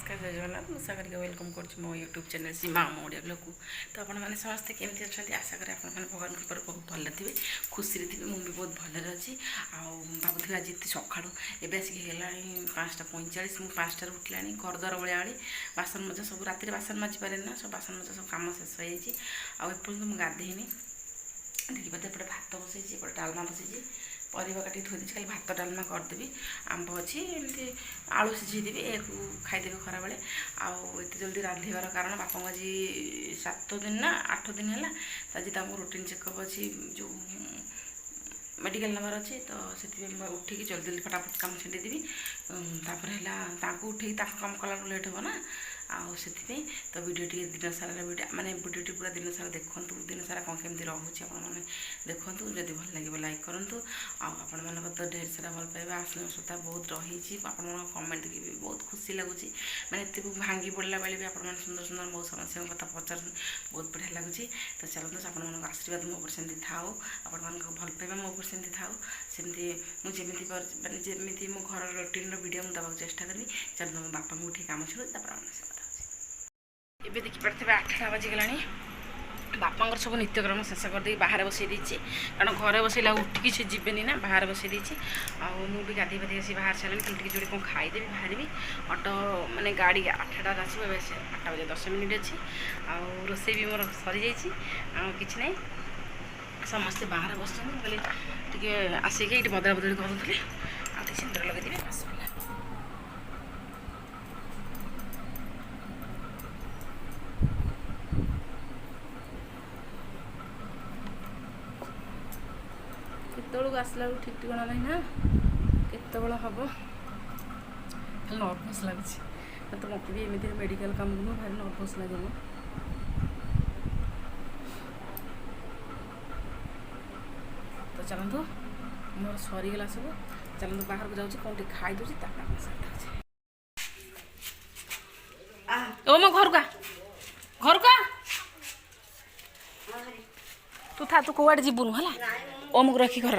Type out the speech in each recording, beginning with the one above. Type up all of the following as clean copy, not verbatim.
नमस्कार जय जगन्नाथ मु सागर के वेलकम कर मो यूट्यूब चैनल सीमा मो ओडिया ब्लॉग को। तो आप समस्ते केमती अच्छा आशा करें आप भगवान कृपार बहुत भल थे खुशी थे मुझे बहुत भलि अच्छी आबुला आज एत सका एवं आसिक है 5:45 मुझे 5टार उठला घर द्वार ओलिया बेले बासन मजा सब राति बासन माजी पारे ना सब बासन मजा सब कम शेष हो एपर्तंत मुझे गाधेनी देखिए एपटे भात बसई एपटे डालमा बसई परिवा काटी थोड़ी खाली भात डालमा करदेवी आंब अच्छी एमती आलू सिझेदेवी या खाईदेवी खरा बेले आते जल्दी रांधार कारण बापा आज 7 दिन ना 8 दिन है आज रूटीन चेकअप अच्छी जो मेडिकल नबार अच्छे तो से उठिकी जल्दी जल्दी फटाफट कम छेदेवी तापर है उठे कम कला लेट हे ना आउे तो वीडियो टी दिन सारा वीडियो माने वीडियो टी पूरा दिन सारा देखूँ दिन सारा कौन केमती रोचे आपने देखूँ जब भल लगे लाइक करूँ आपण मान तो ढेर सारा भल पाइबा आत्मीयता बहुत रही आपण कमेंट देखिए भी बहुत खुशी लगुच मैंने एत भांगी पड़ा बेले भी आप सुंदर सुंदर बहुत समस्या कथा पचार बहुत बढ़िया लगुच तो चलते आपण आशीर्वाद मो पर सेमती था आपण भल पाइबा मो पर सेमती था सेमती मुझे माने जमी मो घर रूटीन वीडियो मुझे देवाक चेष्टा करी चलते मो बापा को उठी काम छुड़ ଏବେ ଦେଖିପାରୁଥିବେ 8ଟା ବାଜିଗଲାଣି ବାପାଙ୍କର ସବୁ ନିତ୍ୟକ୍ରମ ଶେଷ କରିଦେଇ ବାହାରେ ବସେଇ ଦେଇଛି କାରଣ ଘରେ ବସେଇଲା ଉଠିକି ସେ ଯିବେନି ନା ବାହାରେ ବସେଇ ଦେଇଛି ଆଉ ମୁଁ ବି ଗାଧେଇ ପାଧେଇ ଆସି ବାହାରି ସାରିଲିଣି ଖାଲି ଟିକେ ଯୋଡ଼ି କ'ଣ ଖାଇଦେବି ବାହାରିବି ଅଟୋ ମାନେ ଗାଡ଼ି 8ଟାରେ ଆସିବ ଏବେ 8ଟା ବାଜେ 10 ମିନିଟ୍ ଅଛି ଆଉ ରୋଷେଇ ବି ମୋର ସରିଯାଇଛି ଆଉ କିଛି ନାହିଁ ସମସ୍ତେ ବାହାରେ ବସିଛନ୍ତି ମୁଁ କହିଲି ଟିକେ ଆସିକି ଏଇଠି ବଦଳା ବଦଳି କରୁଥିଲି ଆଉ ଟିକେ ସିନ୍ଦୁର ଲଗେଇଦେବି ଆସିବି केतबेलू आसला ठीक ठिकाना नहीं ना केतबेल हम खाली नर्भस लगुच तो मत भी एमती मेडिकल काम को भारी नर्भस लगे तो चलतु मोर सरीगला सब चलतु बाहर को जाऊँ कौन खाई दूसरी ओ मो घर का तू था तू कौड़ जीवनु है ओम को रखी घर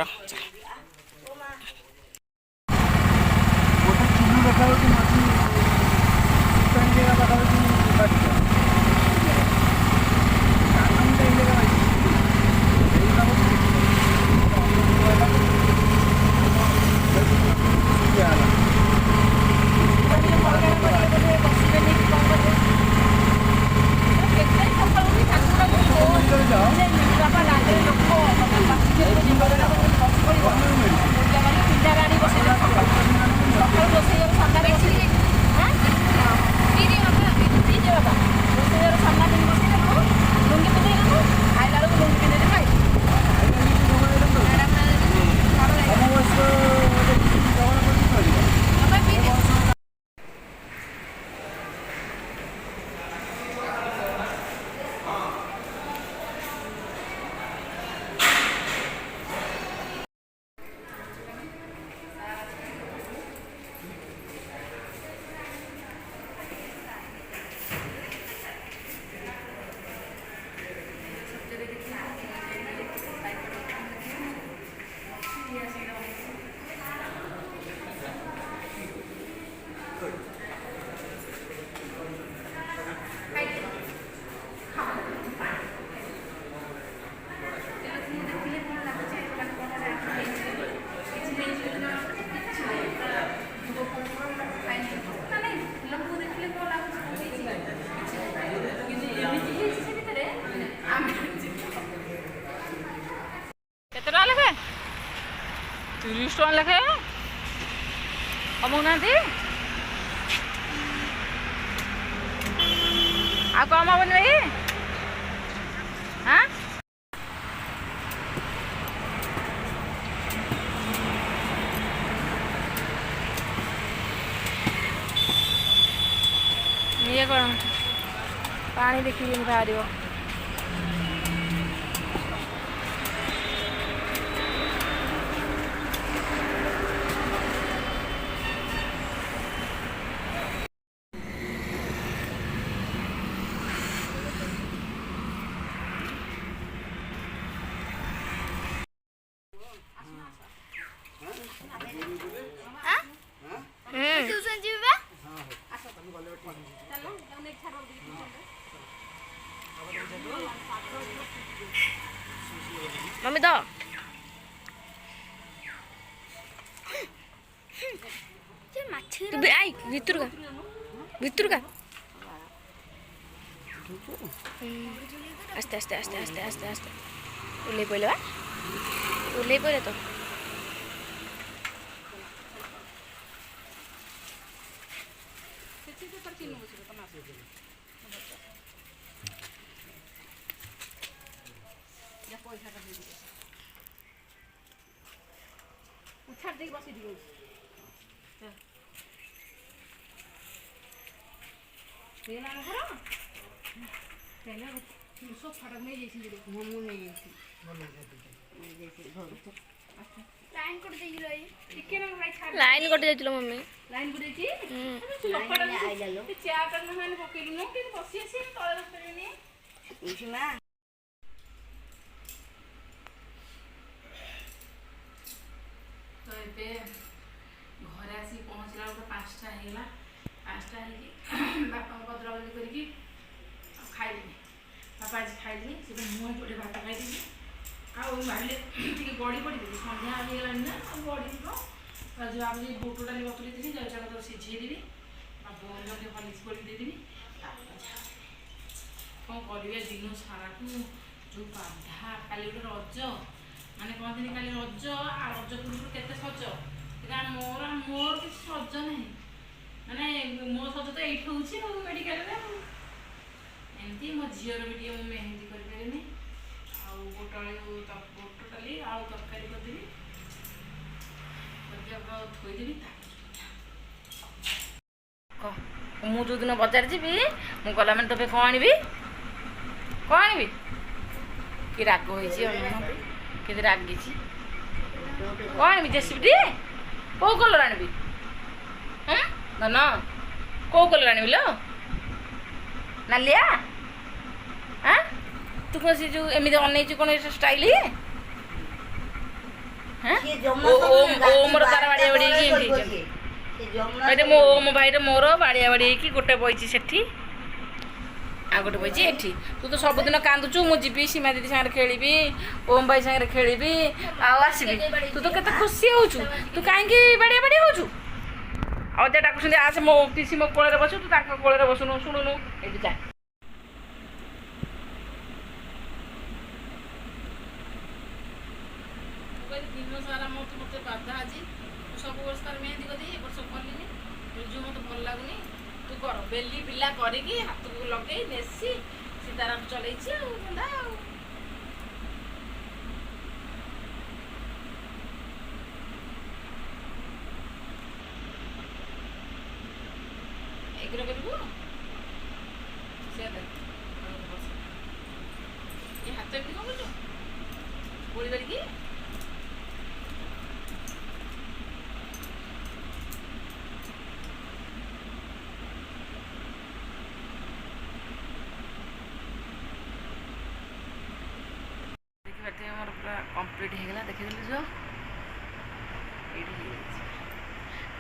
तीस टका लेखे कमौना आ कम हम भाई हाँ ये कौन पानी देखिए बाहर द तू आई भितर का आस्ते आस्ते आस्ते आस्ते आस्ते आस्ते ओल्हे पड़े बा ओल्हे पड़े तो छाड़ देगी बस इधर ये ना करो पहले सब फटक नहीं जैसी मोमो नहीं जैसी लाइन कट दे रही ठीक है ना भाई छाड़ लाइन कट जाइलो मम्मी लाइन कट देची लाइन आई जालो चेयर पर मैंने पकेलु न कि बसी आसी तळे रखलेनी इसी ना तो एबे घरे आसी पहुंचला तो 5टा हेला 5टा हे बापा बदला बदली करके खाइली बापा आज खाइली से मुँह जोड़े भात खाइली आउ भाविले टे बड़ी पड़ी देवी सन्ध्या आगला ना बड़ी जो आप बुट डाली बतुरी थी जैसा तो सीझेदेवी बोन हलिक्स बड़ी देदेवी कौन करिए दिन सारा जो बाधा काली गोटे रज माने कहते काली रज आ रज पूर्व केते सज मोर मोर किसी सज ना माने मो सज तो ये मेडिकल एमती मो झीर भी टे मेहंदी करें बुट डाली आलू तरकारी करदेवी थोदेवी मु जो दिन बजार जी मुझे गला मैंने तो कौन आनबी कि राग होती रागी कौन आनबी जेसीबी कौ कलर आनबी धन कौ कलर आनबी लो नालिया तू कौन से जो एमती अनईचु कौन स्टाइल ओमर तार बाड़िया बाड़िया मो ओम भाई मोर बाड़िया बाड़ी गोटे बही से आ गोटे बही एठी तू तो सबुदिन कांदुचु मु जीवी सीमा दीदी सागर खेली ओम भाई सागर खेली आसबि तू तो केते खुशी होचु तू कहीं बाड़िया बाड़ी होचु अजा डाकुଛନ୍ତି आसे मो पीसी मो कोଳରେ बसु तू तांका कोଳରେ बसुनु शुणुनु एठी जा दिन सारा मत बाधा आज सब वर्ष तार मेहंदी कर वर्ष कलिनी जो मत भल लगुनि तू कर बेली पिला करी हाथ को लगे नेसी सीताराम चलई बंधा एग्रो करू से हाथ एमती कौन कर बोली धरिकी मोर पूरा कम्प्लीट होगा देखिए जो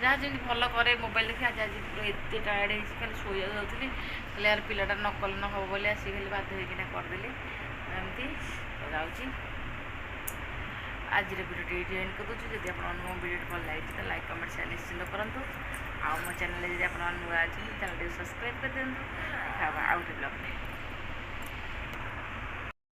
जहाँ जमी भल कै मोबाइल देखिए आज आज पूरा एत टायर्ड हो खाली शोया जाऊँगी खाली यार पिलाटा नकल न हम बोली आसिक खाली बाध्य होना करदेली एमती जाऊँगी आज भिडियो ये एंड कर दूसरी जब आप मो भिडियो भल लगे तो लाइक कमेंट शेयर निश्चिंत करूँ आ मो चैनल जब आप नुआ अच्छे चैनल सब्सक्राइब कर दिखाँ आउ ब्लॉग में।